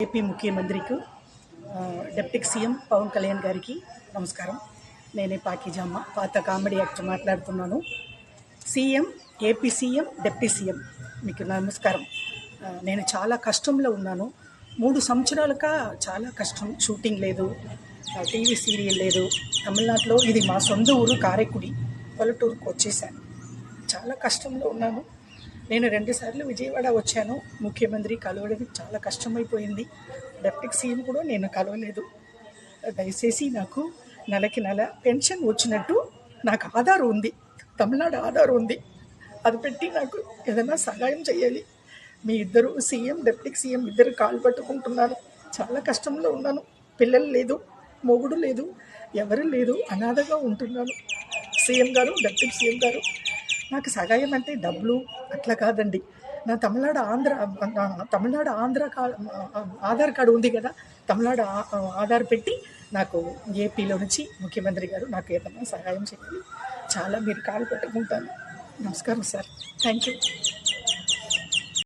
AP ముఖ్యమంత్రికి deputy CM Pawan Kalyan గారికి నమస్కారం. నేనే పాకిజమ్మ, పాత కామెడీ యాక్టర్ మాట్లాడుతున్నాను. CM, AP CM, deputy CM మీకు నమస్కారం. నేను చాలా కష్టంలో ఉన్నాను. 3 సంవత్సరాలుగా చాలా కష్టం. షూటింగ్ లేదు, టీవీ సీరియల్ లేదు. తమిళనాడులో ఇది మా సొంత ఊరు కారైకుడి, పల్లెటూరుకు వచ్చేసాను. చాలా కష్టంలో ఉన్నాను. నేను 2 సార్లు విజయవాడ వచ్చాను. ముఖ్యమంత్రి కలవడానికి చాలా కష్టమైపోయింది. డిప్యూటీ సీఎం కూడా నేను కలవలేదు. దయచేసి నాకు నెలకి నెల పెన్షన్ వచ్చినట్టు నాకు ఆధార్ ఉంది, తమిళనాడు ఆధార్ ఉంది, అది పెట్టి నాకు ఏదైనా సహాయం చేయాలి. మీ ఇద్దరు సీఎం, డిప్యూటీ సీఎం ఇద్దరు కాలు పట్టుకుంటున్నారు. చాలా కష్టంలో ఉన్నాను. పిల్లలు లేదు, మొగుడు లేదు, ఎవరు లేదు, అనాథగా ఉంటున్నాను. సీఎం గారు, డిప్యూటీ సీఎం గారు, నాకు సహాయం అంటే డబ్బులు అట్లా కాదండి. నా తమిళనాడు ఆంధ్ర ఆధార్ కార్డు ఉంది కదా, తమిళనాడు ఆధార్ పెట్టి నాకు ఏపీలో నుంచి ముఖ్యమంత్రి గారు నాకు ఏదైనా సహాయం చేయాలి. చాలా మీరు కాలు పెట్టుకుంటాను. నమస్కారం సార్, థ్యాంక్ యూ.